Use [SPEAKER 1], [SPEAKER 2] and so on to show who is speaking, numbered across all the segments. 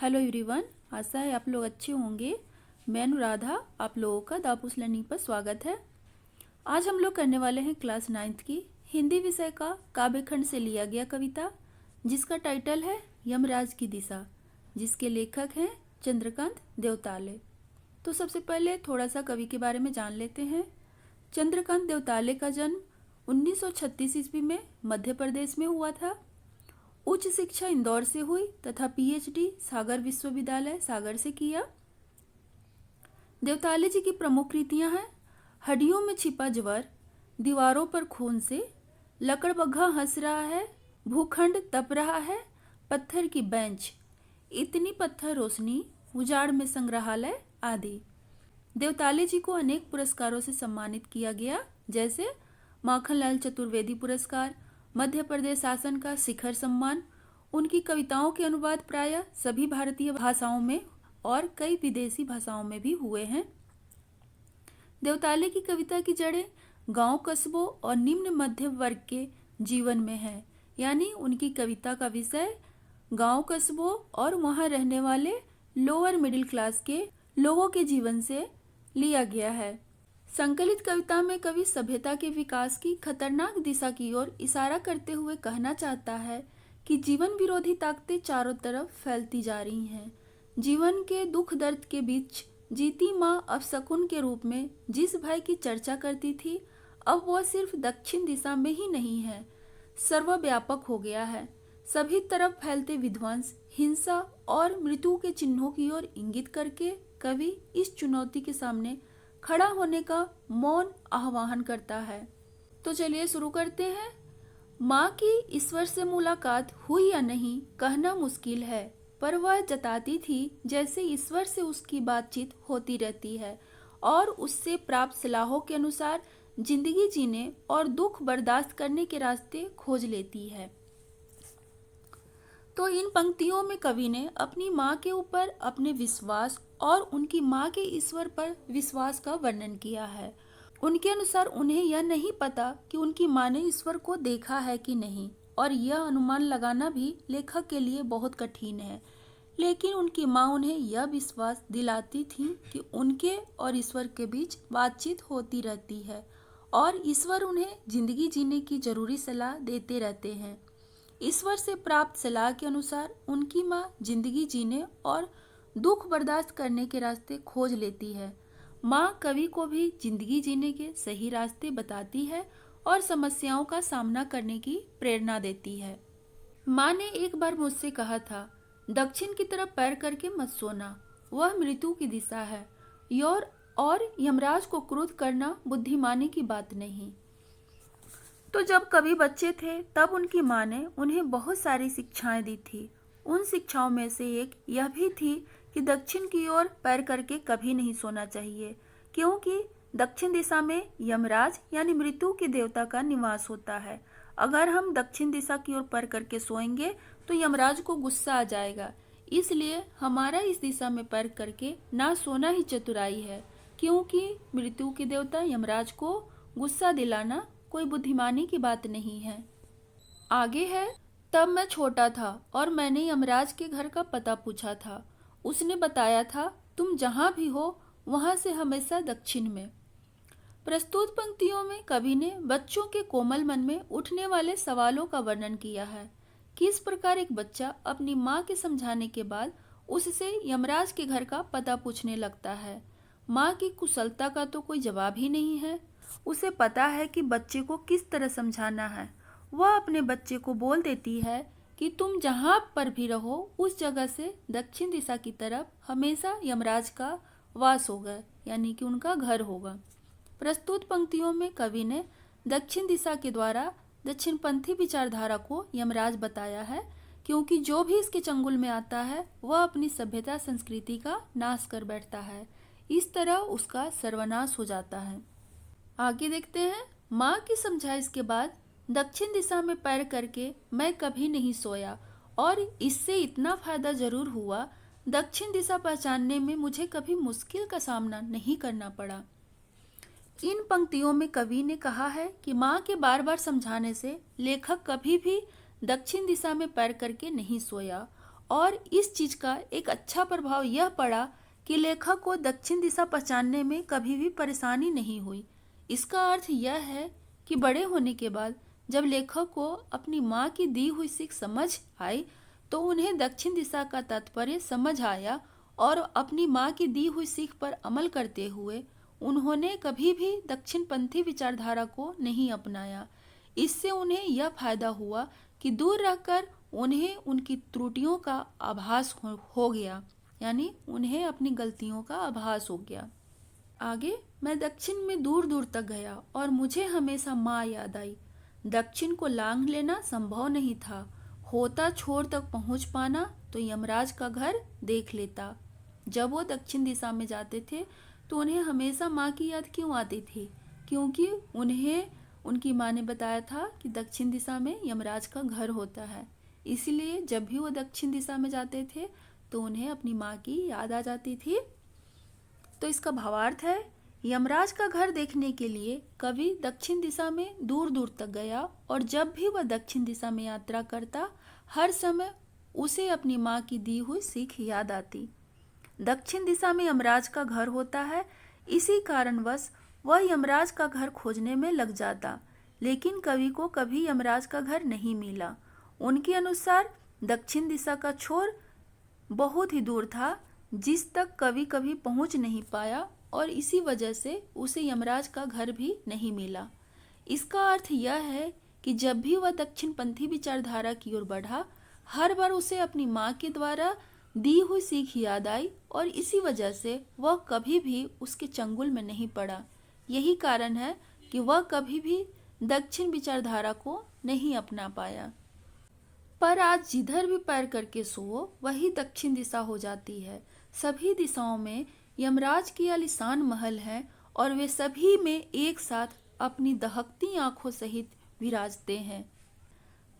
[SPEAKER 1] Hello everyone, आशा है आप लोग अच्छे होंगे। मैं अनुराधा, आप लोगों का दापूस लर्निंग पर स्वागत है। आज हम लोग करने वाले हैं क्लास 9th की हिंदी विषय का काव्य खंड से लिया गया कविता, जिसका टाइटल है यमराज की दिशा, जिसके लेखक हैं चंद्रकांत देवताले। तो सबसे पहले थोड़ा सा कवि के बारे में जान लेते हैं। चंद्रकांत देवताले का जन्म 1936 ईस्वी में मध्य प्रदेश में हुआ था। उच्च शिक्षा इंदौर से हुई तथा पीएचडी सागर विश्वविद्यालय सागर से किया। देवताले जी की प्रमुख कृतियां हैं हड्डियों में छिपा ज्वर, दीवारों पर खून से, लकड़बग्घा हंस रहा है, भूखंड तप रहा है, पत्थर की बेंच, इतनी पत्थर रोशनी, उजाड़ में संग्रहालय आदि। देवताले जी को अनेक पुरस्कारों से सम्मानित किया गया, जैसे माखनलाल चतुर्वेदी पुरस्कार, मध्य प्रदेश शासन का शिखर सम्मान। उनकी कविताओं के अनुवाद प्रायः सभी भारतीय भाषाओं में और कई विदेशी भाषाओं में भी हुए हैं। देवताले की कविता की जड़ें गांव कस्बों और निम्न मध्यम वर्ग के जीवन में है, यानी उनकी कविता का विषय गांव कस्बों और वहां रहने वाले लोअर मिडिल क्लास के लोगों के जीवन से लिया गया है। संकलित कविता में कवि सभ्यता के विकास की खतरनाक दिशा की ओर इशारा करते हुए कहना चाहता है कि जीवन विरोधी ताकतें चारों तरफ फैलती जा रही हैं। जीवन के दुख दर्द के बीच जीती माँ अपशकुन के रूप में जिस भय की चर्चा करती थी, अब वह सिर्फ दक्षिण दिशा में ही नहीं है, सर्वव्यापक हो गया है। सभी तरफ फैलते विध्वंस, हिंसा और मृत्यु के चिन्हों की ओर इंगित करके कवि इस चुनौती के सामने खड़ा होने का मौन आह्वान करता है। तो चलिए शुरू करते हैं। माँ की ईश्वर से मुलाकात हुई या नहीं कहना मुश्किल है, पर वह जताती थी जैसे ईश्वर से उसकी बातचीत होती रहती है और उससे प्राप्त सलाहों के अनुसार जिंदगी जीने और दुख बर्दाश्त करने के रास्ते खोज लेती है। तो इन पंक्तियों में कवि ने अपनी माँ के ऊपर अपने विश्वास और उनकी माँ के ईश्वर पर विश्वास का वर्णन किया है। उनके अनुसार उन्हें यह नहीं पता कि उनकी माँ ने ईश्वर को देखा है कि नहीं, और यह अनुमान लगाना भी लेखक के लिए बहुत कठिन है। लेकिन उनकी माँ उन्हें यह विश्वास दिलाती थी कि उनके और ईश्वर के बीच बातचीत होती रहती है और ईश्वर उन्हें जिंदगी जीने की जरूरी सलाह देते रहते हैं। ईश्वर से प्राप्त सलाह के अनुसार उनकी माँ जिंदगी जीने और दुख बर्दाश्त करने के रास्ते खोज लेती है। माँ कवि को भी जिंदगी जीने के सही रास्ते बताती है और समस्याओं का सामना करने की प्रेरणा देती है। माँ ने एक बार मुझसे कहा था, दक्षिण की तरफ पैर करके मत सोना, वह मृत्यु की दिशा है। और यमराज को क्रोध करना बुद्धिमानी की बात नहीं। तो जब कभी बच्चे थे तब उनकी माँ ने उन्हें बहुत सारी शिक्षाएं दी थी। उन शिक्षाओं में से एक यह भी थी कि दक्षिण की ओर पैर करके कभी नहीं सोना चाहिए, क्योंकि दक्षिण दिशा में यमराज यानी मृत्यु के देवता का निवास होता है। अगर हम दक्षिण दिशा की ओर पैर करके सोएंगे तो यमराज को गुस्सा आ जाएगा। इसलिए हमारा इस दिशा में पैर करके ना सोना ही चतुराई है, क्योंकि मृत्यु के देवता यमराज को गुस्सा दिलाना कोई बुद्धिमानी की बात नहीं है। आगे है, तब मैं छोटा था और मैंने यमराज के घर का पता पूछा था। उसने बताया था, तुम जहाँ भी हो वहाँ से हमेशा दक्षिण में। प्रस्तुत पंक्तियों में कवि ने बच्चों के कोमल मन में उठने वाले सवालों का वर्णन किया है। किस प्रकार एक बच्चा अपनी माँ के समझाने के बाद उससे यमराज के घर का पता पूछने लगता है। माँ की कुशलता का तो कोई जवाब ही नहीं है। उसे पता है कि बच्चे को किस तरह समझाना है। वह अपने बच्चे को बोल देती है कि तुम जहाँ पर भी रहो उस जगह से दक्षिण दिशा की तरफ हमेशा यमराज का वास होगा, यानी कि उनका घर होगा। प्रस्तुत पंक्तियों में कवि ने दक्षिण दिशा के द्वारा दक्षिणपंथी विचारधारा को यमराज बताया है, क्योंकि जो भी इसके चंगुल में आता है वह अपनी सभ्यता संस्कृति का नाश कर बैठता है। इस तरह उसका सर्वनाश हो जाता है। आगे देखते हैं। माँ की समझाइश के बाद दक्षिण दिशा में पैर करके मैं कभी नहीं सोया, और इससे इतना फायदा जरूर हुआ, दक्षिण दिशा पहचानने में मुझे कभी मुश्किल का सामना नहीं करना पड़ा। इन पंक्तियों में कवि ने कहा है कि माँ के बार बार समझाने से लेखक कभी भी दक्षिण दिशा में पैर करके नहीं सोया और इस चीज का एक अच्छा प्रभाव यह पड़ा कि लेखक को दक्षिण दिशा पहचानने में कभी भी परेशानी नहीं हुई। इसका अर्थ यह है कि बड़े होने के बाद जब लेखक को अपनी माँ की दी हुई सीख समझ आई तो उन्हें दक्षिण दिशा का तात्पर्य समझ आया और अपनी माँ की दी हुई सीख पर अमल करते हुए उन्होंने कभी भी दक्षिणपंथी विचारधारा को नहीं अपनाया। इससे उन्हें यह फायदा हुआ कि दूर रहकर उन्हें उनकी त्रुटियों का आभास हो गया, यानी उन्हें अपनी गलतियों का आभास हो गया। आगे मैं दक्षिण में दूर दूर तक गया और मुझे हमेशा माँ याद आई। दक्षिण को लांघ लेना संभव नहीं था। होता छोर तक पहुंच पाना तो यमराज का घर देख लेता। जब वो दक्षिण दिशा में जाते थे तो उन्हें हमेशा माँ की याद क्यों आती थी? क्योंकि उन्हें उनकी माँ ने बताया था कि दक्षिण दिशा में यमराज का घर होता है। इसलिए जब भी वो दक्षिण दिशा में जाते थे तो उन्हें अपनी माँ की याद आ जाती थी। तो इसका भावार्थ है, यमराज का घर देखने के लिए कवि दक्षिण दिशा में दूर दूर तक गया और जब भी वह दक्षिण दिशा में यात्रा करता हर समय उसे अपनी माँ की दी हुई सीख याद आती। दक्षिण दिशा में यमराज का घर होता है, इसी कारणवश वह यमराज का घर खोजने में लग जाता, लेकिन कवि को कभी यमराज का घर नहीं मिला। उनके अनुसार दक्षिण दिशा का छोर बहुत ही दूर था जिस तक कवि कभी पहुंच नहीं पाया और इसी वजह से उसे यमराज का घर भी नहीं मिला। इसका अर्थ यह है कि जब भी वह दक्षिणपंथी विचारधारा की ओर बढ़ा हर बार उसे अपनी माँ के द्वारा दी हुई सीख याद आई और इसी वजह से वह कभी भी उसके चंगुल में नहीं पड़ा। यही कारण है कि वह कभी भी दक्षिण विचारधारा को नहीं अपना पाया। पर आज जिधर भी पैर करके सो वही दक्षिण दिशा हो जाती है। सभी दिशाओं में यमराज की आलीशान महल है और वे सभी में एक साथ अपनी दहकती आंखों सहित विराजते हैं।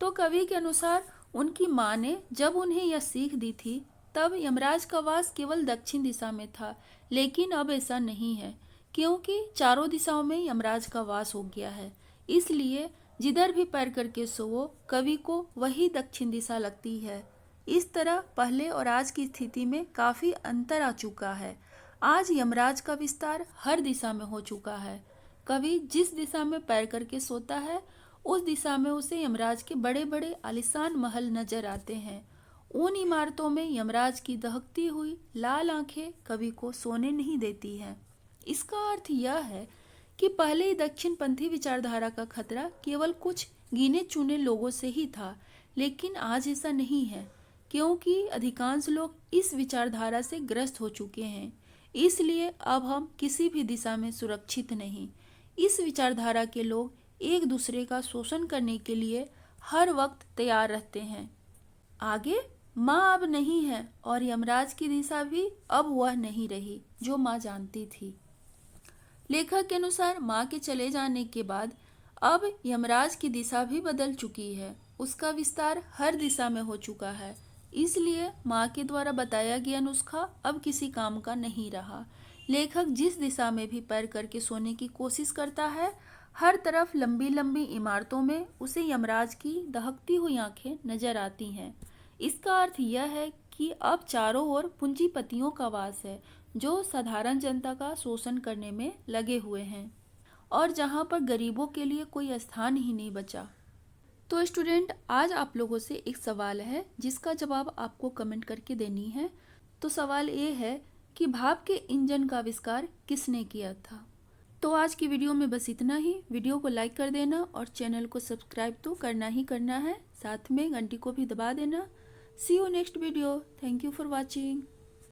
[SPEAKER 1] तो कवि के अनुसार उनकी माँ ने जब उन्हें यह सीख दी थी तब यमराज का वास केवल दक्षिण दिशा में था, लेकिन अब ऐसा नहीं है क्योंकि चारों दिशाओं में यमराज का वास हो गया है। इसलिए जिधर भी पैर करके सोवो कवि को वही दक्षिण दिशा लगती है। इस तरह पहले और आज की स्थिति में काफी अंतर आ चुका है। आज यमराज का विस्तार हर दिशा में हो चुका है। कवि जिस दिशा में पैर करके सोता है उस दिशा में उसे यमराज के बड़े बड़े आलीशान महल नजर आते हैं। उन इमारतों में यमराज की दहकती हुई लाल आंखें कवि को सोने नहीं देती हैं। इसका अर्थ यह है कि पहले ही दक्षिणपंथी विचारधारा का खतरा केवल कुछ गिने चुने लोगों से ही था, लेकिन आज ऐसा नहीं है क्योंकि अधिकांश लोग इस विचारधारा से ग्रस्त हो चुके हैं। इसलिए अब हम किसी भी दिशा में सुरक्षित नहीं। इस विचारधारा के लोग एक दूसरे का शोषण करने के लिए हर वक्त तैयार रहते हैं। आगे माँ अब नहीं है और यमराज की दिशा भी अब वह नहीं रही जो माँ जानती थी। लेखक के अनुसार माँ के चले जाने के बाद अब यमराज की दिशा भी बदल चुकी है। उसका विस्तार हर दिशा में हो चुका है। इसलिए माँ के द्वारा बताया गया नुस्खा अब किसी काम का नहीं रहा। लेखक जिस दिशा में भी पैर करके सोने की कोशिश करता है हर तरफ लंबी लंबी इमारतों में उसे यमराज की दहकती हुई आंखें नजर आती हैं। इसका अर्थ यह है कि अब चारों ओर पूंजीपतियों का वास है जो साधारण जनता का शोषण करने में लगे हुए हैं और जहां पर गरीबों के लिए कोई स्थान ही नहीं बचा। तो स्टूडेंट, आज आप लोगों से एक सवाल है जिसका जवाब आपको कमेंट करके देनी है। तो सवाल ये है कि भाप के इंजन का आविष्कार किसने किया था? तो आज की वीडियो में बस इतना ही। वीडियो को लाइक कर देना और चैनल को सब्सक्राइब तो करना ही करना है, साथ में घंटी को भी दबा देना। See you next video. Thank you for watching.